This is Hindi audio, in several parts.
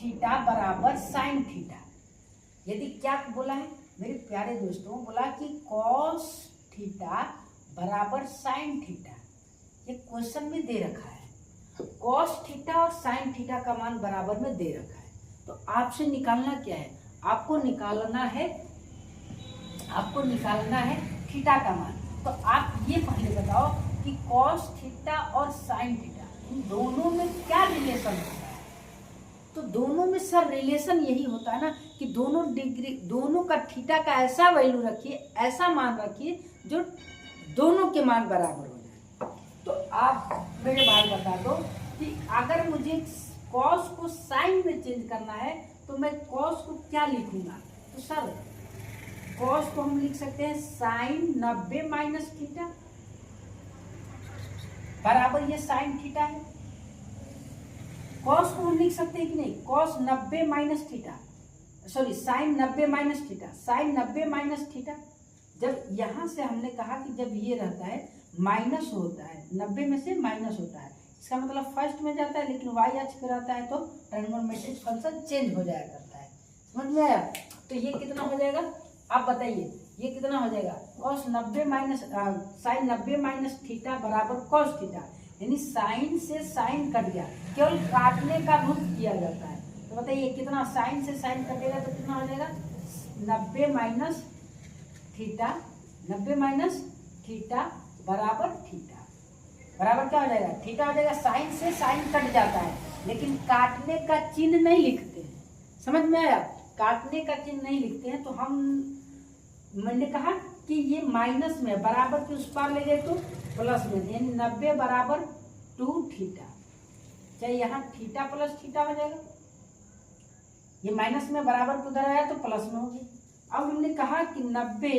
थीटा बराबर साइन थीटा। यदि क्या बोला है मेरे प्यारे दोस्तों, बोला कि कॉस थीटा बराबर साइन थीटा। ये क्वेश्चन में दे रखा है, कॉस थीटा और साइन थीटा का मान बराबर में दे रखा है। तो आपसे निकालना क्या है, आपको निकालना है थीटा का मान। तो आप ये पहले बताओ कि कॉस थीटा और साइन थीटा इन दोनों में क्या रिलेशन होता है। तो दोनों में सर रिलेशन यही होता है ना कि दोनों का थीटा का ऐसा वैल्यू रखिए, ऐसा मान रखिए जो दोनों के मान बराबर हो जाए। तो आप मेरे भाई बता दो कि अगर मुझे कॉस को साइन में चेंज करना है तो मैं कॉस को क्या लिखूंगा। तो सर कॉस को हम लिख सकते हैं साइन 90 माइनस थीटा बराबर ये साइन थीटा है। कॉस को हम लिख सकते हैं कि नहीं, cos 90 minus theta, sorry sine 90 minus theta, sine 90 minus theta. जब यहां से हमने कहा कि जब ये रहता है माइनस होता है, 90 में से माइनस होता है, इसका मतलब फर्स्ट में जाता है लेकिन वाई अक्ष पे रहता है तो ट्रायंगोमेट्रिक फंक्शन चेंज हो जाया करता है। समझ में आया। तो ये कितना हो जाएगा आप बताइए, ये कितना हो जाएगा, cos 90 minus sine 90 minus theta बराबर कॉस थीटा। यानी साइन से साइन कट गया, केवल काटने का रूप किया जाता है। तो बताइए कितना, साइन से साइन कटेगा तो कितना हो जाएगा 90 माइनस थीटा, 90 माइनस थीटा बराबर थीटा, बराबर क्या हो जाएगा थीटा हो जाएगा। साइन से साइन कट जाता है लेकिन काटने का चिन्ह नहीं लिखते हैं। समझ में आया, काटने का चिन्ह नहीं लिखते हैं। तो मैंने कहा कि ये माइनस में बराबर के उस पार ले गए तो प्लस में, यानी 90 बराबर 2 थीटा। चाहे यहाँ थीटा प्लस थीटा हो जाएगा, ये माइनस में बराबर को उधर आया तो प्लस में होगी। अब हमने कहा कि 90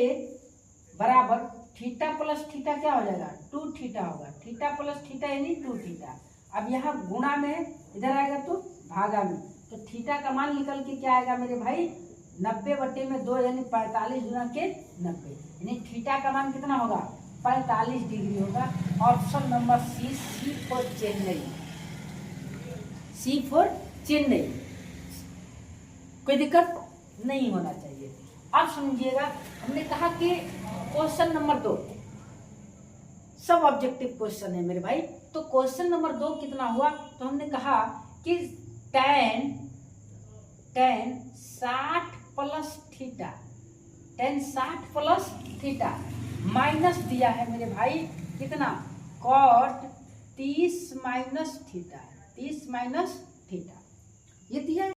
बराबर थीटा प्लस थीटा क्या हो जाएगा 2 थीटा होगा, थीटा प्लस थीटा यानी 2 थीटा। अब यहाँ गुणा में इधर आएगा तो भागा में, तो थीटा का मान निकल के क्या आएगा मेरे भाई 90/2 यानी 45 गुना के 90, यानी थीटा का मान कितना होगा 45 डिग्री होगा। Option number C for Chennai, C for Chennai. कोई दिक्कत नहीं होना चाहिए। अब समझिएगा, हमने कहा कि क्वेश्चन नंबर 2 सब ऑब्जेक्टिव क्वेश्चन है मेरे भाई। तो क्वेश्चन नंबर 2 कितना हुआ, तो हमने कहा कि tan 60 plus theta, tan 60 plus theta minus दिया है मेरे भाई कितना cot 30 minus theta, 30 minus theta ये दिया है।